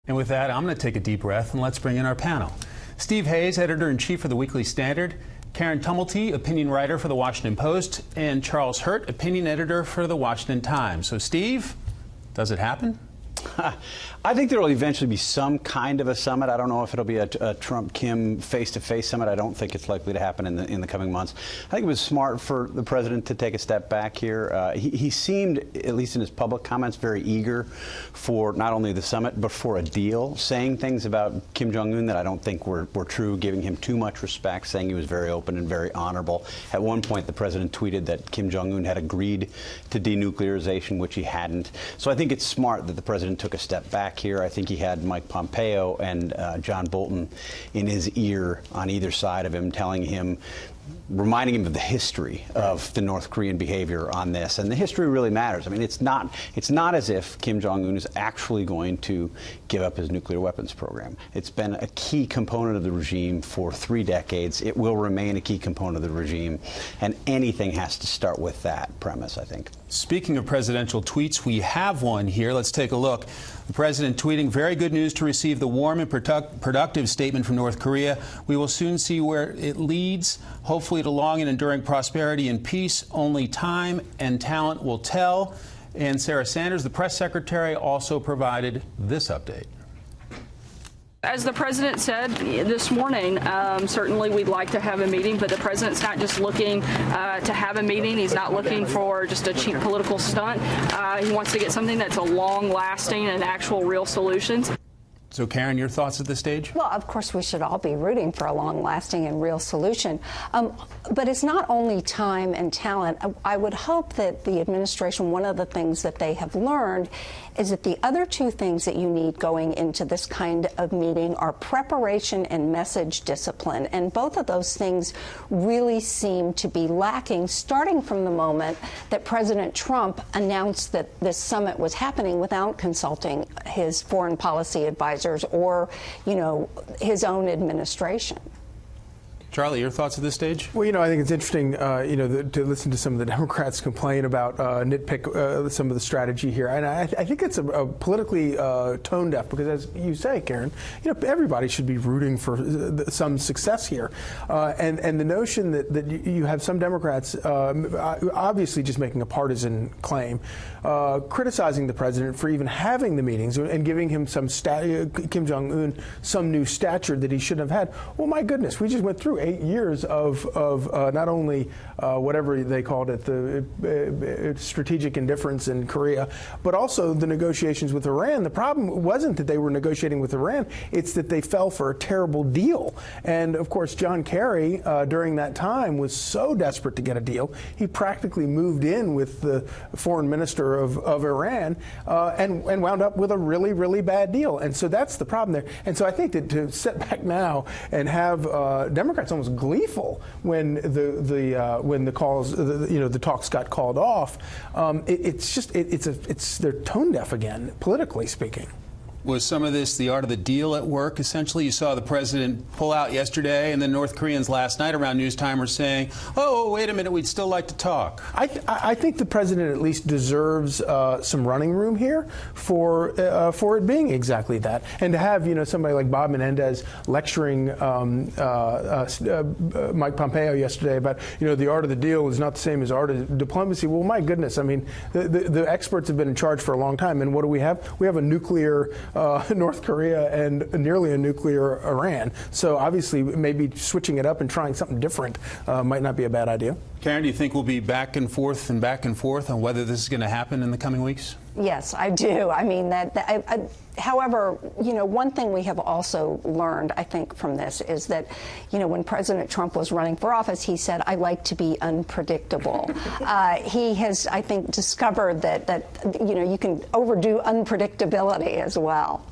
And with that, I'm going to take a deep breath and let's bring in our panel. Steve Hayes, editor-in-chief for the Weekly Standard, Karen Tumulty, opinion writer for the Washington Post, and Charles Hurt, opinion editor for the Washington Times. So, Steve, does it happen? I think there will eventually be some kind of a summit. I don't know if it'll be a Trump-Kim face-to-face summit. I don't think it's likely to happen in the coming months. I think it was smart for the president to take a step back here. He seemed, at least in his public comments, very eager for not only the summit, but for a deal, saying things about Kim Jong-un that I don't think were true, giving him too much respect, saying he was very open and very honorable. At one point, the president tweeted that Kim Jong-un had agreed to denuclearization, which he hadn't. So I think it's smart that the president took a step back here. I think he had Mike Pompeo and John Bolton in his ear on either side of him, reminding him of the history of the North Korean behavior on this. And the history really matters. I mean, it's not as if Kim Jong-un is actually going to give up his nuclear weapons program. It's been a key component of the regime for 3 decades. It will remain a key component of the regime. And anything has to start with that premise, I think. Speaking of presidential tweets, we have one here. Let's take a look. The president tweeting, "Very good news to receive the warm and productive statement from North Korea. We will soon see where it leads, hopefully to long and enduring prosperity and peace. Only time and talent will tell." And Sarah Sanders, the press secretary, also provided this update. As the president said this morning, certainly we'd like to have a meeting, but the president's not just looking to have a meeting. He's not looking for just a cheap political stunt. He wants to get something that's a long-lasting and actual real solutions. So, Karen, your thoughts at this stage? Well, of course, we should all be rooting for a long-lasting and real solution. But it's not only time and talent. I would hope that the administration, one of the things that they have learned is that the other 2 things that you need going into this kind of meeting are preparation and message discipline. And both of those things really seem to be lacking, starting from the moment that President Trump announced that this summit was happening without consulting his foreign policy advisors or, his own administration. Charlie, your thoughts at this stage? Well, I think it's interesting, to listen to some of the Democrats complain about, nitpick some of the strategy here. And I think it's a politically tone deaf because, as you say, Karen, everybody should be rooting for some success here. And the notion that you have some Democrats obviously just making a partisan claim, criticizing the president for even having the meetings and giving him Kim Jong-un some new stature that he shouldn't have had. Well, my goodness, we just went through 8 years of not only whatever they called it, the strategic indifference in Korea, but also the negotiations with Iran. The problem wasn't that they were negotiating with Iran, it's that they fell for a terrible deal. And of course, John Kerry, during that time, was so desperate to get a deal, he practically moved in with the foreign minister of Iran and wound up with a really, really bad deal. And so that's the problem there. And so I think that to sit back now and have Democrats almost gleeful when the talks got called off, they're tone deaf again, politically speaking. Was some of this the art of the deal at work, essentially? You saw the president pull out yesterday, and then North Koreans last night around noontime were saying, oh, wait a minute, we'd still like to talk. I think the president at least deserves some running room here for it being exactly that. And to have, somebody like Bob Menendez lecturing Mike Pompeo yesterday about, the art of the deal is not the same as art of diplomacy. Well, my goodness, I mean, the experts have been in charge for a long time. And what do we have? We have a nuclear North Korea and nearly a nuclear Iran. So obviously, maybe switching it up and trying something different might not be a bad idea. Karen, do you think we'll be back and forth on whether this is going to happen in the coming weeks? Yes, I do. I mean, however, one thing we have also learned, I think, from this is that, when President Trump was running for office, he said, I like to be unpredictable. He has, I think, discovered that you can overdo unpredictability as well.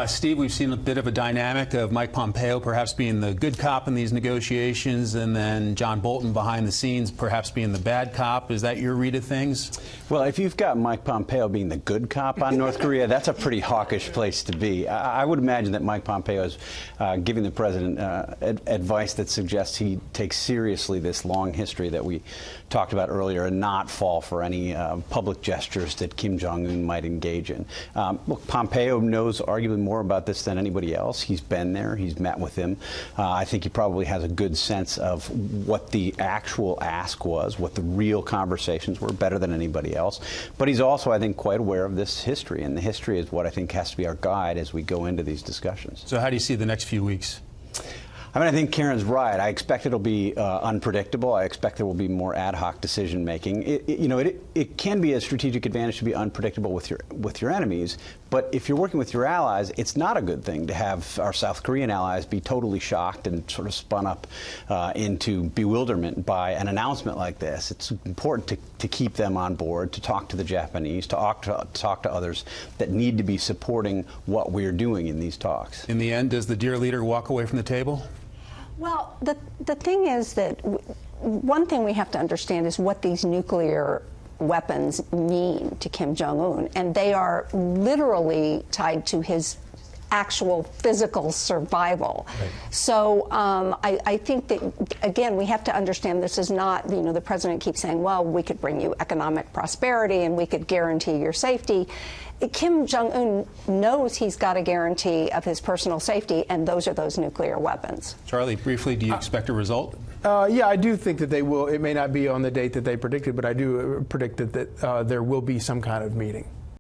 Steve, we've seen a bit of a dynamic of Mike Pompeo perhaps being the good cop in these negotiations, and then John Bolton behind the scenes perhaps being the bad cop. Is that your read of things? Well, if you've got Mike Pompeo being the good cop on North Korea, that's a pretty hawkish place to be. I would imagine that Mike Pompeo is giving the president advice that suggests he takes seriously this long history that we talked about earlier and not fall for any public gestures that Kim Jong-un might engage in. Look, Pompeo knows arguably probably more about this than anybody else. He's been there. He's met with him. I think he probably has a good sense of what the actual ask was, what the real conversations were, better than anybody else. But he's also, I think, quite aware of this history, and the history is what I think has to be our guide as we go into these discussions. So how do you see the next few weeks? I mean, I think Karen's right. I expect it'll be unpredictable. I expect there will be more ad hoc decision making. It can be a strategic advantage to be unpredictable with your enemies, but if you're working with your allies, it's not a good thing to have our South Korean allies be totally shocked and sort of spun up into bewilderment by an announcement like this. It's important to keep them on board, to talk to the Japanese, to talk to others that need to be supporting what we're doing in these talks. In the end, does the dear leader walk away from the table? Well, the thing is that one thing we have to understand is what these nuclear weapons mean to Kim Jong-un, and they are literally tied to his actual physical survival. Right. So I think that, again, we have to understand this is not, the president keeps saying, well, we could bring you economic prosperity and we could guarantee your safety. Kim Jong-un knows he's got a guarantee of his personal safety, and those are those nuclear weapons. Charlie, briefly, do you expect a result? Yeah, I do think that they will. It may not be on the date that they predicted, but I do predict that there will be some kind of meeting.